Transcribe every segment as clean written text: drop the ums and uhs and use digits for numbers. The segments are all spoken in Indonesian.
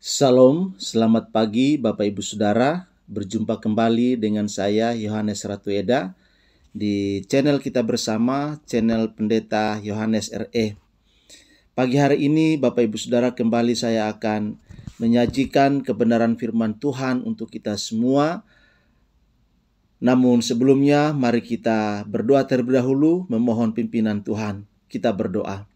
Salam, selamat pagi Bapak Ibu Saudara. Berjumpa kembali dengan saya Yohanes Ratueda di channel kita bersama, channel Pendeta Yohanes RE. Pagi hari ini Bapak Ibu Saudara, kembali saya akan menyajikan kebenaran firman Tuhan untuk kita semua. Namun sebelumnya mari kita berdoa terlebih dahulu memohon pimpinan Tuhan. Kita berdoa.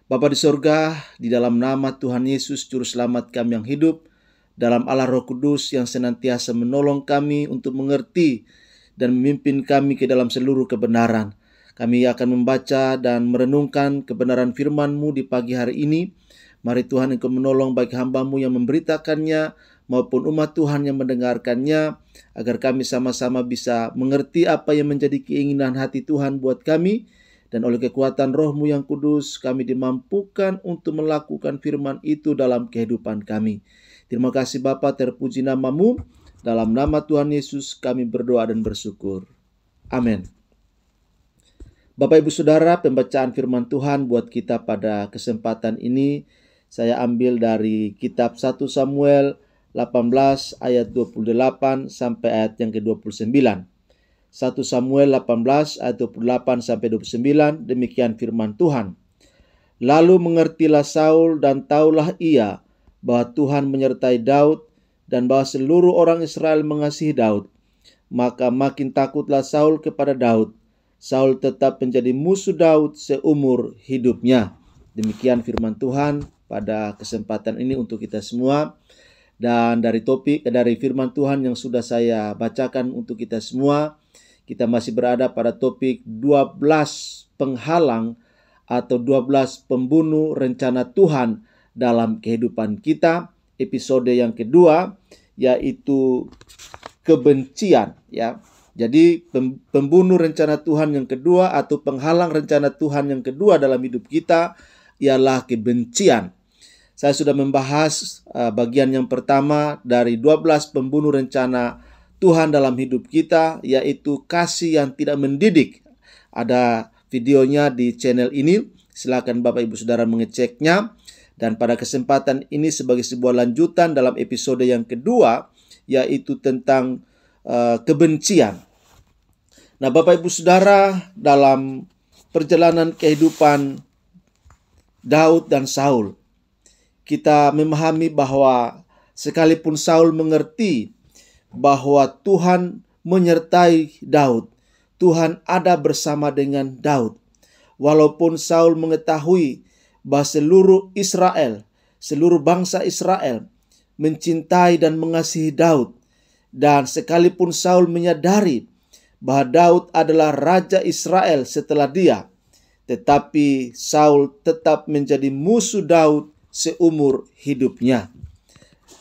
Bapa di sorga, di dalam nama Tuhan Yesus Juru Selamat kami yang hidup, dalam Allah Roh Kudus yang senantiasa menolong kami untuk mengerti dan memimpin kami ke dalam seluruh kebenaran. Kami akan membaca dan merenungkan kebenaran firman-Mu di pagi hari ini. Mari Tuhan Engkau menolong baik hamba-Mu yang memberitakannya maupun umat Tuhan yang mendengarkannya, agar kami sama-sama bisa mengerti apa yang menjadi keinginan hati Tuhan buat kami. Dan oleh kekuatan Roh-Mu yang kudus, kami dimampukan untuk melakukan firman itu dalam kehidupan kami. Terima kasih Bapa, terpuji nama-Mu. Dalam nama Tuhan Yesus kami berdoa dan bersyukur. Amin. Bapak Ibu Saudara, pembacaan firman Tuhan buat kita pada kesempatan ini saya ambil dari kitab 1 Samuel 18 ayat 28 sampai ayat yang ke-29. 1 Samuel 18 ayat 28 sampai 29, demikian firman Tuhan. Lalu mengertilah Saul dan taulah ia bahwa Tuhan menyertai Daud dan bahwa seluruh orang Israel mengasihi Daud. Maka makin takutlah Saul kepada Daud. Saul tetap menjadi musuh Daud seumur hidupnya. Demikian firman Tuhan pada kesempatan ini untuk kita semua. Dan dari firman Tuhan yang sudah saya bacakan untuk kita semua, kita masih berada pada topik 12 penghalang atau 12 pembunuh rencana Tuhan dalam kehidupan kita. Episode yang kedua yaitu kebencian, ya. Jadi pembunuh rencana Tuhan yang kedua atau penghalang rencana Tuhan yang kedua dalam hidup kita ialah kebencian. Saya sudah membahas bagian yang pertama dari 12 pembunuh rencana Tuhan dalam hidup kita, yaitu kasih yang tidak mendidik. Ada videonya di channel ini, silakan Bapak Ibu Saudara mengeceknya. Dan pada kesempatan ini sebagai sebuah lanjutan dalam episode yang kedua, yaitu tentang kebencian. Nah Bapak Ibu Saudara, dalam perjalanan kehidupan Daud dan Saul, kita memahami bahwa sekalipun Saul mengerti bahwa Tuhan menyertai Daud, Tuhan ada bersama dengan Daud. Walaupun Saul mengetahui bahwa seluruh bangsa Israel mencintai dan mengasihi Daud, dan sekalipun Saul menyadari bahwa Daud adalah raja Israel setelah dia, tetapi Saul tetap menjadi musuh Daud seumur hidupnya.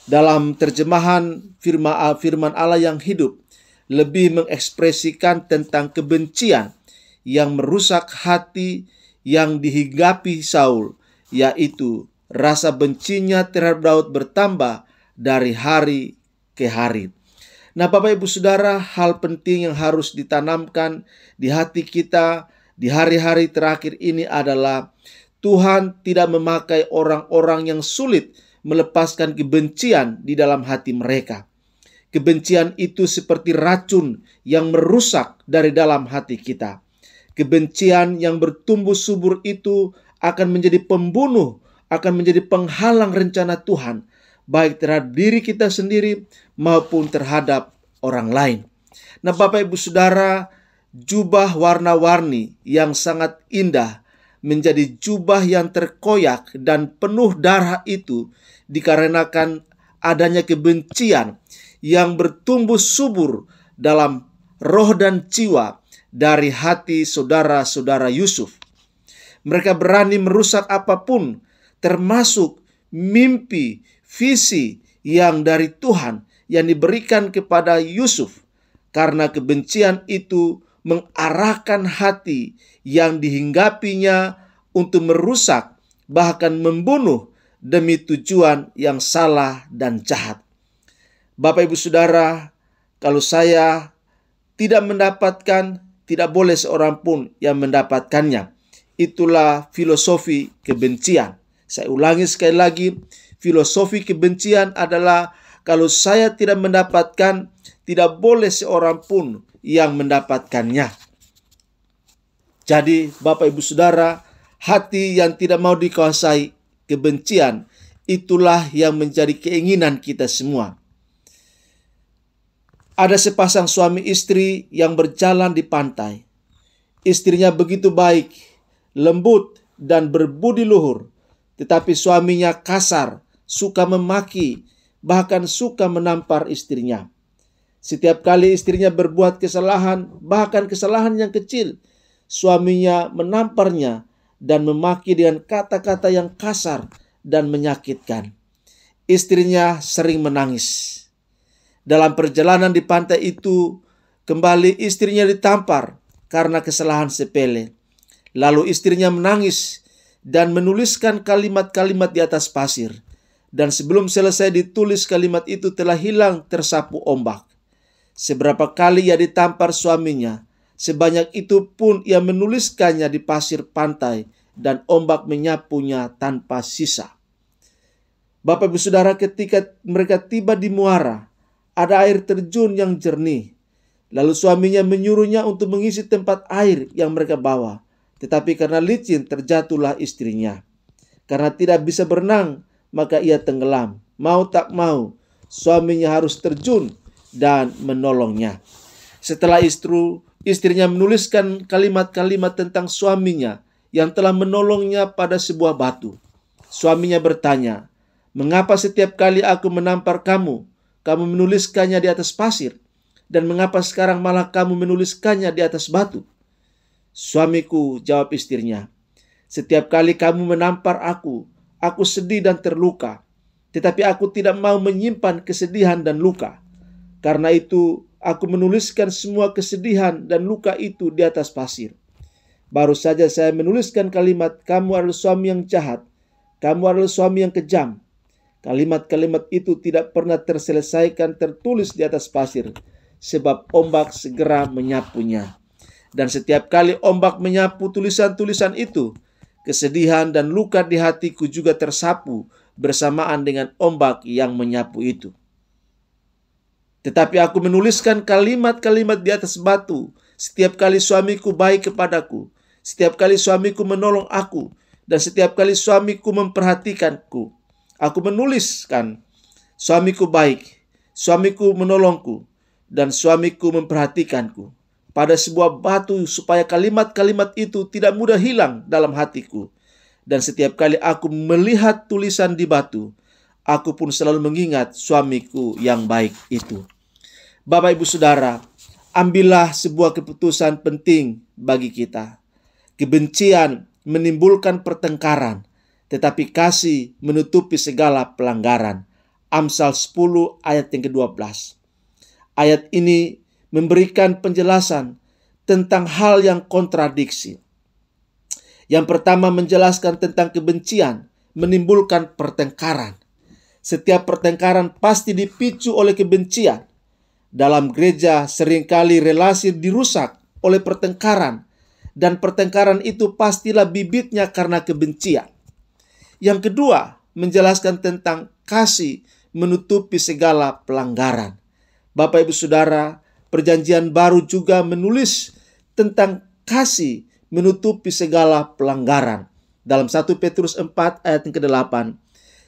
Dalam terjemahan firman Allah yang hidup lebih mengekspresikan tentang kebencian yang merusak hati yang dihinggapi Saul, yaitu rasa bencinya terhadap Daud bertambah dari hari ke hari. Nah Bapak Ibu Saudara, hal penting yang harus ditanamkan di hati kita di hari-hari terakhir ini adalah Tuhan tidak memakai orang-orang yang sulit melepaskan kebencian di dalam hati mereka. Kebencian itu seperti racun yang merusak dari dalam hati kita. Kebencian yang bertumbuh subur itu akan menjadi pembunuh, akan menjadi penghalang rencana Tuhan, baik terhadap diri kita sendiri maupun terhadap orang lain. Nah Bapak Ibu Saudara, jubah warna-warni yang sangat indah menjadi jubah yang terkoyak dan penuh darah itu dikarenakan adanya kebencian yang bertumbuh subur dalam roh dan jiwa dari hati saudara-saudara Yusuf. Mereka berani merusak apapun, termasuk mimpi, visi yang dari Tuhan yang diberikan kepada Yusuf, karena kebencian itu mengarahkan hati yang dihinggapinya untuk merusak, bahkan membunuh demi tujuan yang salah dan jahat. Bapak Ibu Saudara, kalau saya tidak mendapatkan, tidak boleh seorang pun yang mendapatkannya. Itulah filosofi kebencian. Saya ulangi sekali lagi, Filosofi kebencian adalah kalau saya tidak mendapatkan, tidak boleh seorang pun yang mendapatkannya. Jadi Bapak Ibu Saudara, hati yang tidak mau dikuasai kebencian, itulah yang menjadi keinginan kita semua. Ada sepasang suami istri yang berjalan di pantai. Istrinya begitu baik, lembut, dan berbudi luhur. Tetapi suaminya kasar, suka memaki, bahkan suka menampar istrinya. Setiap kali istrinya berbuat kesalahan, bahkan kesalahan yang kecil, suaminya menamparnya dan memaki dengan kata-kata yang kasar dan menyakitkan. Istrinya sering menangis. Dalam perjalanan di pantai itu, kembali istrinya ditampar karena kesalahan sepele. Lalu istrinya menangis dan menuliskan kalimat-kalimat di atas pasir. Dan sebelum selesai ditulis kalimat itu telah hilang tersapu ombak. Seberapa kali ia ditampar suaminya, sebanyak itu pun ia menuliskannya di pasir pantai dan ombak menyapunya tanpa sisa. Bapak Ibu Saudara, ketika mereka tiba di muara, ada air terjun yang jernih. Lalu suaminya menyuruhnya untuk mengisi tempat air yang mereka bawa. Tetapi karena licin terjatuhlah istrinya. Karena tidak bisa berenang, maka ia tenggelam. Mau tak mau, suaminya harus terjun dan menolongnya. Setelah istrinya menuliskan kalimat-kalimat tentang suaminya yang telah menolongnya pada sebuah batu. Suaminya bertanya, "Mengapa setiap kali aku menampar kamu menuliskannya di atas pasir? Dan mengapa sekarang malah kamu menuliskannya di atas batu?" "Suamiku," jawab istrinya, "setiap kali kamu menampar aku sedih dan terluka. Tetapi aku tidak mau menyimpan kesedihan dan luka. Karena itu aku menuliskan semua kesedihan dan luka itu di atas pasir. Baru saja saya menuliskan kalimat, 'Kamu adalah suami yang jahat. Kamu adalah suami yang kejam.' Kalimat-kalimat itu tidak pernah terselesaikan tertulis di atas pasir, sebab ombak segera menyapunya. Dan setiap kali ombak menyapu tulisan-tulisan itu, kesedihan dan luka di hatiku juga tersapu bersamaan dengan ombak yang menyapu itu. Tetapi aku menuliskan kalimat-kalimat di atas batu setiap kali suamiku baik kepadaku, setiap kali suamiku menolong aku, dan setiap kali suamiku memperhatikanku. Aku menuliskan suamiku baik, suamiku menolongku, dan suamiku memperhatikanku pada sebuah batu supaya kalimat-kalimat itu tidak mudah hilang dalam hatiku. Dan setiap kali aku melihat tulisan di batu, aku pun selalu mengingat suamiku yang baik itu." Bapak Ibu Saudara, ambillah sebuah keputusan penting bagi kita. Kebencian menimbulkan pertengkaran, tetapi kasih menutupi segala pelanggaran. Amsal 10 ayat yang ke-12. Ayat ini memberikan penjelasan tentang hal yang kontradiksi. Yang pertama menjelaskan tentang kebencian menimbulkan pertengkaran. Setiap pertengkaran pasti dipicu oleh kebencian. Dalam gereja seringkali relasi dirusak oleh pertengkaran, dan pertengkaran itu pastilah bibitnya karena kebencian. Yang kedua, menjelaskan tentang kasih menutupi segala pelanggaran. Bapak Ibu Saudara, Perjanjian Baru juga menulis tentang kasih menutupi segala pelanggaran. Dalam 1 Petrus 4 ayat yang ke-8,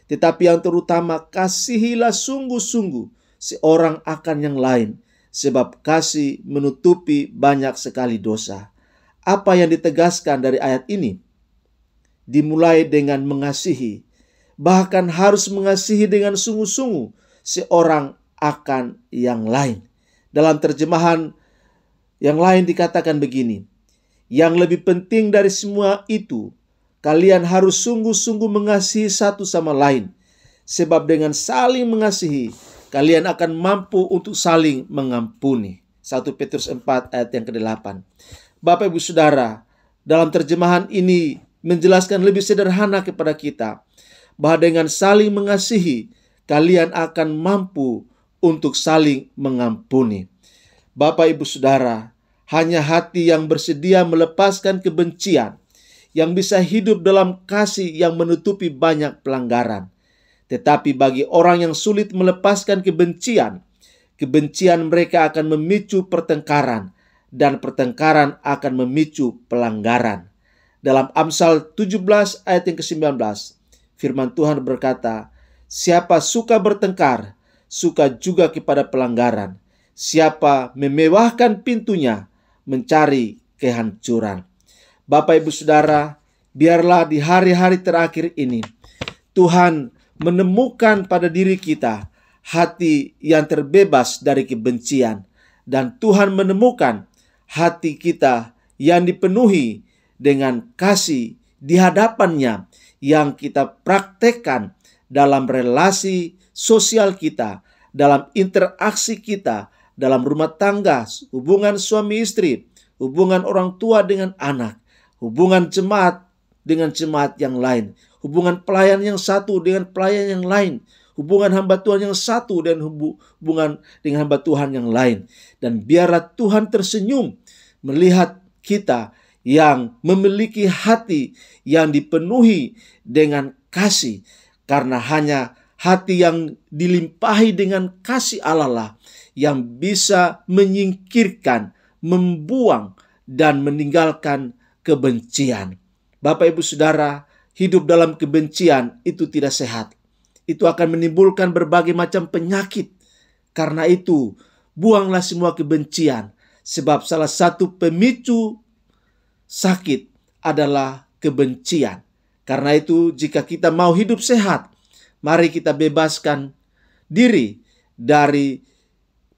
"Tetapi yang terutama kasihilah sungguh-sungguh seorang akan yang lain, sebab kasih menutupi banyak sekali dosa." Apa yang ditegaskan dari ayat ini? Dimulai dengan mengasihi, bahkan harus mengasihi dengan sungguh-sungguh seorang akan yang lain. Dalam terjemahan yang lain dikatakan begini, "Yang lebih penting dari semua itu, kalian harus sungguh-sungguh mengasihi satu sama lain, sebab dengan saling mengasihi, kalian akan mampu untuk saling mengampuni." 1 Petrus 4 ayat yang ke-8. Bapak Ibu Saudara, dalam terjemahan ini menjelaskan lebih sederhana kepada kita, bahwa dengan saling mengasihi, kalian akan mampu untuk saling mengampuni. Bapak Ibu Saudara, hanya hati yang bersedia melepaskan kebencian yang bisa hidup dalam kasih yang menutupi banyak pelanggaran. Tetapi bagi orang yang sulit melepaskan kebencian, kebencian mereka akan memicu pertengkaran, dan pertengkaran akan memicu pelanggaran. Dalam Amsal 17 ayat yang ke-19, firman Tuhan berkata, siapa suka bertengkar, suka juga kepada pelanggaran. Siapa memewahkan pintunya, mencari kehancuran. Bapak Ibu Saudara, biarlah di hari-hari terakhir ini, Tuhan menemukan pada diri kita hati yang terbebas dari kebencian. Dan Tuhan menemukan hati kita yang dipenuhi dengan kasih di hadapannya, yang kita praktekkan dalam relasi sosial kita, dalam interaksi kita, dalam rumah tangga, hubungan suami istri, hubungan orang tua dengan anak, hubungan jemaat dengan jemaat yang lain, hubungan pelayan yang satu dengan pelayan yang lain, hubungan hamba Tuhan yang satu dan hubungan dengan hamba Tuhan yang lain. Dan biarlah Tuhan tersenyum melihat kita yang memiliki hati yang dipenuhi dengan kasih. Karena hanya hati yang dilimpahi dengan kasih Allah lah yang bisa menyingkirkan, membuang, dan meninggalkan kebencian. Bapak Ibu Saudara, hidup dalam kebencian itu tidak sehat. Itu akan menimbulkan berbagai macam penyakit. Karena itu, buanglah semua kebencian. Sebab salah satu pemicu sakit adalah kebencian. Karena itu, jika kita mau hidup sehat, mari kita bebaskan diri dari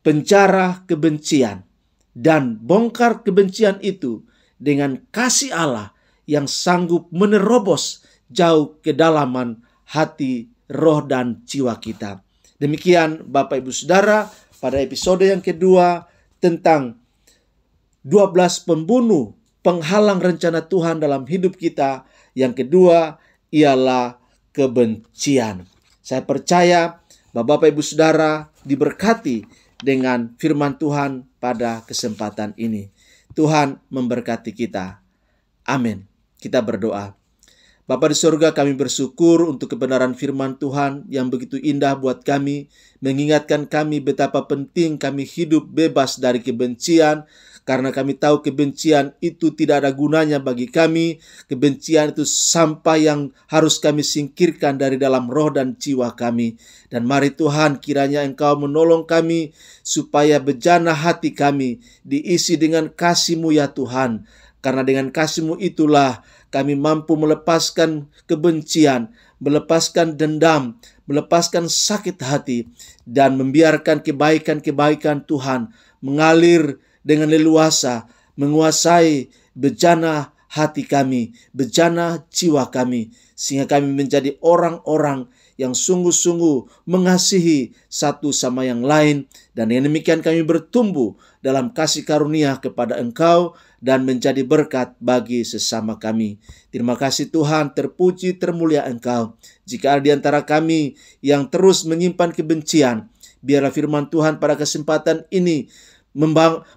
penjara kebencian dan bongkar kebencian itu dengan kasih Allah yang sanggup menerobos jauh kedalaman hati, roh, dan jiwa kita. Demikian Bapak Ibu Saudara, pada episode yang kedua tentang 12 pembunuh penghalang rencana Tuhan dalam hidup kita. Yang kedua ialah kebencian. Saya percaya bahwa Bapak Ibu Saudara diberkati dengan firman Tuhan pada kesempatan ini. Tuhan memberkati kita. Amin. Kita berdoa. Bapa di surga, kami bersyukur untuk kebenaran firman Tuhan yang begitu indah buat kami, mengingatkan kami betapa penting kami hidup bebas dari kebencian, karena kami tahu kebencian itu tidak ada gunanya bagi kami. Kebencian itu sampah yang harus kami singkirkan dari dalam roh dan jiwa kami. Dan mari Tuhan, kiranya Engkau menolong kami supaya bejana hati kami diisi dengan kasih-Mu ya Tuhan. Karena dengan kasih-Mu itulah kami mampu melepaskan kebencian, melepaskan dendam, melepaskan sakit hati, dan membiarkan kebaikan-kebaikan Tuhan mengalir dengan leluasa, menguasai bejana hati kami, bejana jiwa kami, sehingga kami menjadi orang-orang yang sungguh-sungguh mengasihi satu sama yang lain. Dan dengan demikian kami bertumbuh dalam kasih karunia kepada Engkau dan menjadi berkat bagi sesama kami. Terima kasih Tuhan, terpuji, termulia Engkau. Jika ada di antara kami yang terus menyimpan kebencian, biarlah firman Tuhan pada kesempatan ini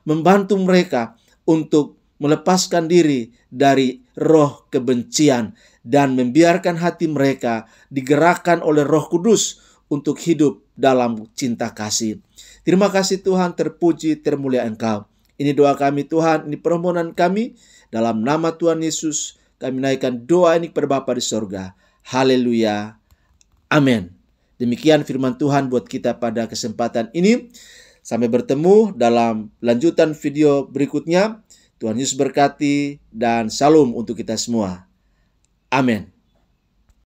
membantu mereka untuk melepaskan diri dari roh kebencian dan membiarkan hati mereka digerakkan oleh Roh Kudus untuk hidup dalam cinta kasih. Terima kasih Tuhan, terpuji, termulia Engkau. Ini doa kami Tuhan, ini permohonan kami. Dalam nama Tuhan Yesus, kami naikkan doa ini kepada Bapa di sorga. Haleluya. Amin. Demikian firman Tuhan buat kita pada kesempatan ini. Sampai bertemu dalam lanjutan video berikutnya. Tuhan Yesus berkati dan salam untuk kita semua. Amin.